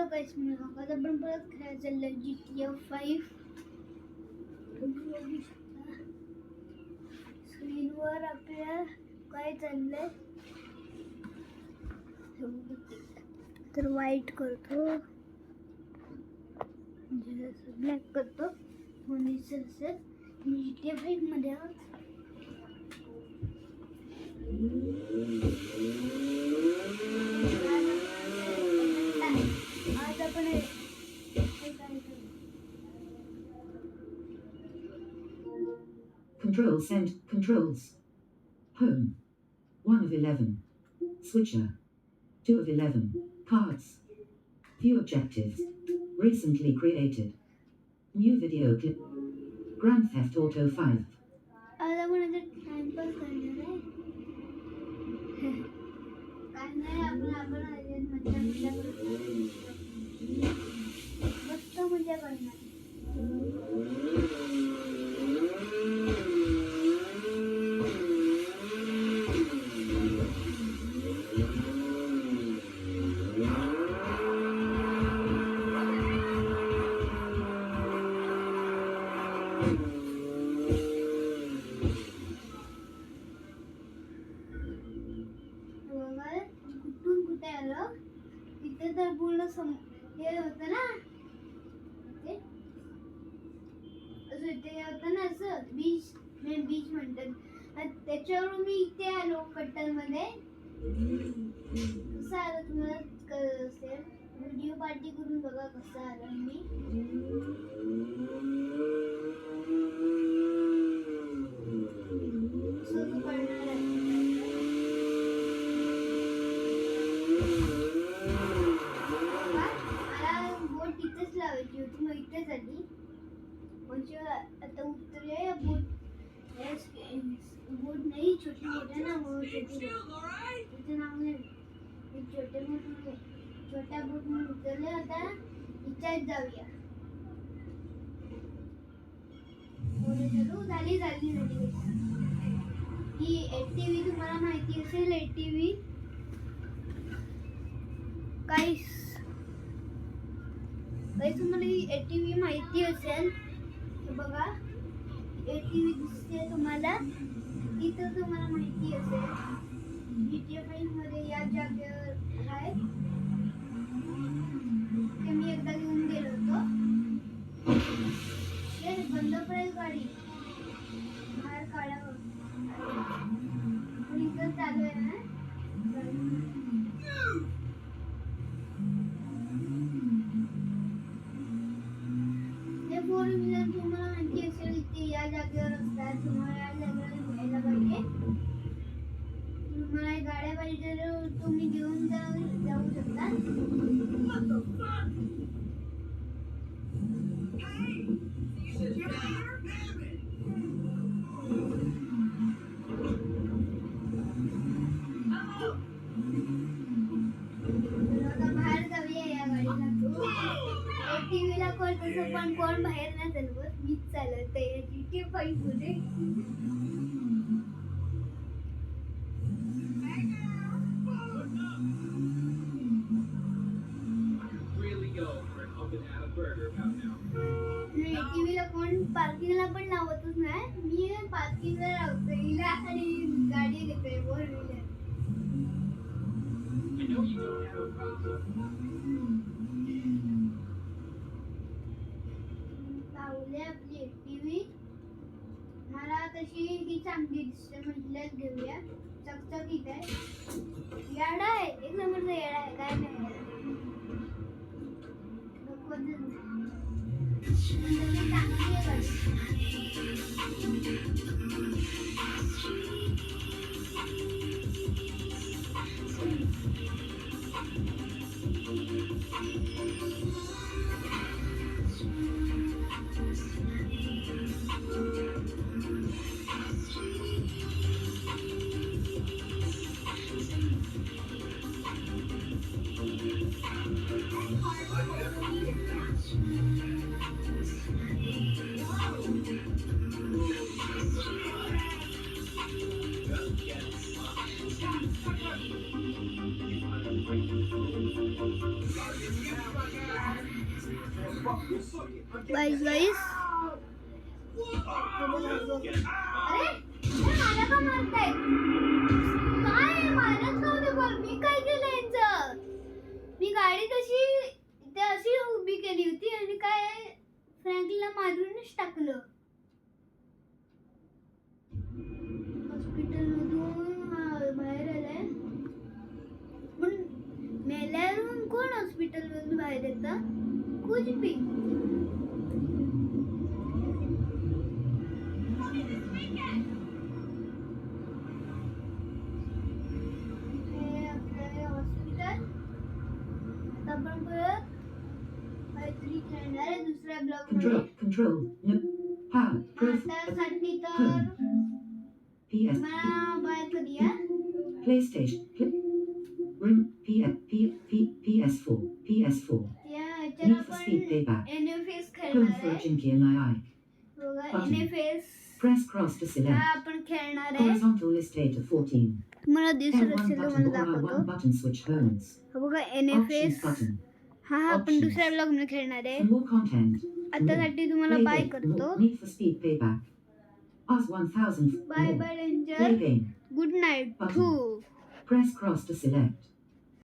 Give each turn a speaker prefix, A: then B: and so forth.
A: Hello गाईस, मी आता आपण परत खेळायला चाललोय GTA 5. तुम्ही बघू शकता स्क्रीनवर आपल्या काय चाललंय. तर वाईट करतो, म्हणजे असं ब्लॅक करतो म्हणजे असेल GTA 5 मध्ये आज आपण
B: Control send controls. Home. 1 of 11. Switcher. 2 of 11. Cards. Few objectives. Recently created. New video clip. Grand Theft Auto 5.
A: आज आपण आता टाइमपास करणार आहे. काय नाही, आपण मजा मस्त मजा करणार. कुठून कुठे आलं तिथे तर पूर्ण हे होतं ना, ते असं इथे होतं ना, असं बीच म्हणतात. त्याच्यावरून मी इथे आलो कट्टर मध्ये. कसं आलं तुम्हाला कळलं असेल, व्हिडिओ पार्टी करून बघा कसं आलं मी. आता उतरे बोट नाही, छोटी बोट आहे ना, छोट्या बोट म्हणून उतरले. आता इच्छाच जाऊया. झाली ही ATV तुम्हाला माहिती असेल. ATV काही तुम्हाला ही ATV माहिती असेल. बघा ATV दिसते तुम्हाला, इथं तुम्हाला माहिती असेल GTA 5 मध्ये या जागेवर आहे. ते मी एकदा घेऊन गेलो होतो. बंद पडेल गाडी, बाहेर काढावं. पण इथं चालू आहे ना ते 4 व्हीलर. तुम्हाला माहिती असेल इथे या जागेवर असतात. तुम्हाला या जागेवर घ्यायला पाहिजे. तुम्हाला गाड्या पाहिजे तर तुम्ही घेऊन जाऊ शकता. बाहेर जाऊया या गाडीला. ATV ला कोण तसं पण कोण बाहेर नाही चालवत, मीच चालवते GTA 5 मध्ये. ATV ला कोण पार्किंगला पण लावतच नाही. मी पार्किंगला लावतो हिला आणि गाडी घेतोय 4 व्हीलर. लावले आपली ATV. मला तशी ही चांगली दिसते, म्हटल्याच घेऊया. चकचकीत आहे, याडा आहे, एक नंबरचा याडा आहे. काय नाही चांगली आहे गाईस अरे मला का मारताय काय मारत नव्हते पण मी काय केलं यांचं मी गाडी तशी इथे अशी उभी केली होती आणि काय फ्रँकला मारूनच टाकलं हॉस्पिटल मधून बाहेर आलाय पण मेल्यावरून कोण हॉस्पिटल मधून बाहेर येतं कुछ भी आपण परत काहीतरी खेळणार आहे दुसऱ्या ब्लॉक मध्ये
B: Control. No. Power. Proof.
A: त्यासाठी तर
B: PS.
A: मला बाय करूया
B: PlayStation. Ring. PS4. PS4.
A: या ह्याच्यात
B: Need for Speed
A: आपण
B: Payback.
A: NFS
B: Home
A: खेळणार
B: for a
A: आहे
B: Jinky and I.
A: बघा
B: Button.
A: NFS
B: Press cross to
A: हा
B: select.
A: आपण खेळणार आहे
B: Horizontal list date of 14.
A: मला दिसत
B: L1
A: असेल
B: button
A: तुम्हाला
B: or
A: दाखवतो
B: R1 button switch homes.
A: हा बघा
B: Options
A: NFS
B: button.
A: हा आपण
B: Options.
A: दुसऱ्या ब्लॉग मध्ये खेळणार आहे
B: For more content.
A: आतासाठी तुम्हाला
B: Play
A: बाय
B: game.
A: करतो
B: More. Need for Speed Payback. Oz 1000.
A: By
B: More.
A: By
B: Play
A: danger
B: game.
A: Good night
B: Button.
A: To
B: Press cross to select.